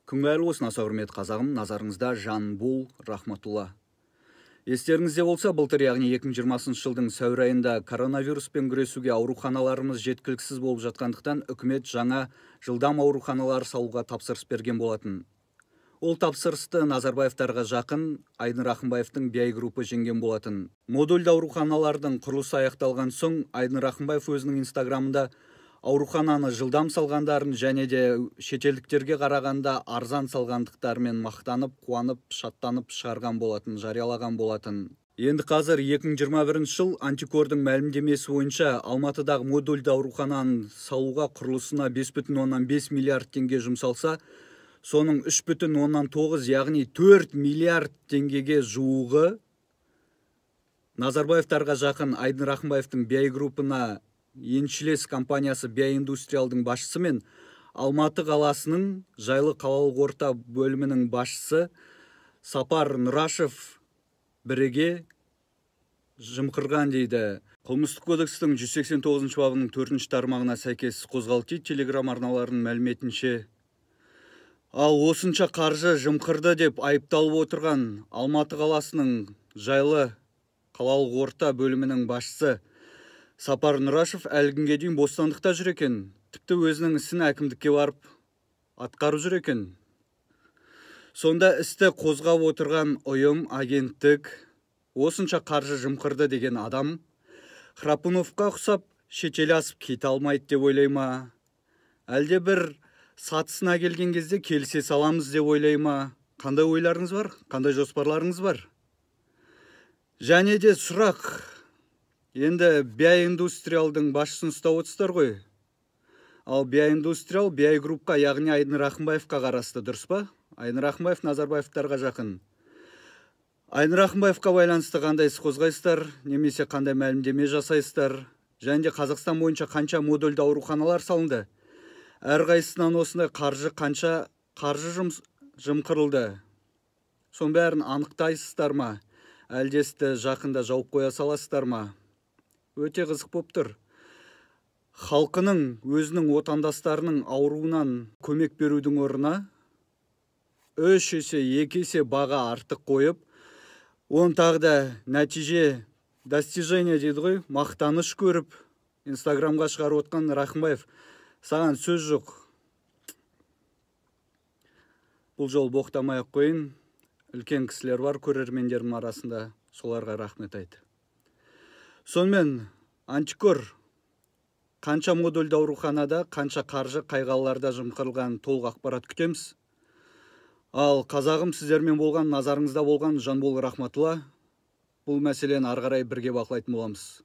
Күнгәйлі болсын, аса құрметті қазағым, назарыңызда Жанбол Рахматулла. Естеріңізде болса, былтыр, яғни 2020 жылдың сәуір айында коронавируспен күресуге ауруханаларымыз жеткіліксіз болып жатқандықтан, үкімет жаңа жылдам ауруханалар салуға тапсырыс берген болатын. Ол тапсырысты Назарбаевтарға жақын Айдын Рахымбаевтың BI группы жеңген болатын. Модульді ауруханалардың құрылысы аяқталған соң, Айдын Рахымбаев өзінің инстаграмында аурухананы жылдам салғандарын және де шетелдіктерге қарағанда арзан салғандықтарымен мақтанып, қуанып, шаттанып шығарған болатын, жариялаған болатын. Енді қазір 2021 жыл Антикордың мәлімдемесі бойынша Алматыдағы модульді аурухананың салуға құрылысына 5,5 миллиард теңге жұмсалса, соның 3,9, яғни 4 миллиард теңгеге жуығы Назарбаевтарға жақын Айдын Рахымбаевтың BI группына еншілес компаниясы BI Индустриалдың басшысы мен Алматы қаласының жайлы қалалық орта бөлімінің басшысы Сапар Нұрашев бірге жымқырған дейді. Қылмыстық кодекстің 189 бабының 4 тармағына сәйкес қозғалды телеграм арналарының мәліметінше. Ал осынша қаржы жымқырды деп айыпталып отырған Алматы қаласының жайлы қалалық орта бөлімінің басшысы Сапар Нұрашев әлгінге дейін бостандықта жүр екен. Тіпті өзінің ісін әкімдікке барып атқарып жүр екен. Сонда істі қозғап отырған ұйым, агенттік осынша қаржы жымқырды деген адам Храпуновқа ұқсап шетел асып кете алмайды деп ойлай ма? Әлде бір сатысына келген кезде келісе саламыз деп ойлай ма? Қандай ойларыңыз бар? Қандай жоспарларыңыз бар? Және де сұрақ, енді BI Индустриалдың басшысын ұстап отырсыздар ғой. Ал BI Индустриал, BI группқа, яғни Айдын Рахымбаевқа қарасты, дұрыс па? Айдын Рахымбаев Назарбаевтарға жақын. Айдын Рахымбаевқа байланысты қандай іс қозғайсыздар, немесе қандай мәлімдеме жасайсыздар? Және де Қазақстан бойынша қанша модульді ауруханалар салынды? Әрқайсысынан осындай қанша қаржы жымқырылды? Соның бәрін анықтайсыздар ма? Әлде істі жақында жауып қоя саласыздар ма? Өте қызық болып тұр. Халқының, өзінің отандастарының ауруынан көмек берудің орнына 3 есе, 2 есе баға артық қойып, оны тағы да нәтиже, достижение дейді ғой, мақтаныш көріп, инстаграмға шығарып отқан Рахымбаев, саған сөз жоқ. Бұл жол боқтамай-ақ қойын. Үлкен кісілер бар көрермендердің арасында, соларға рахмет айт. Сонымен, Антикор қанша модульді ауруханада, қанша қаржы қайғаларда жымқырылған толық ақпарат күтеміз. Ал қазағым, сіздермен болған, назарыңызда болған Жанбол Рахматулла. Бұл мәселені ары қарай бірге бақылайтын боламыз.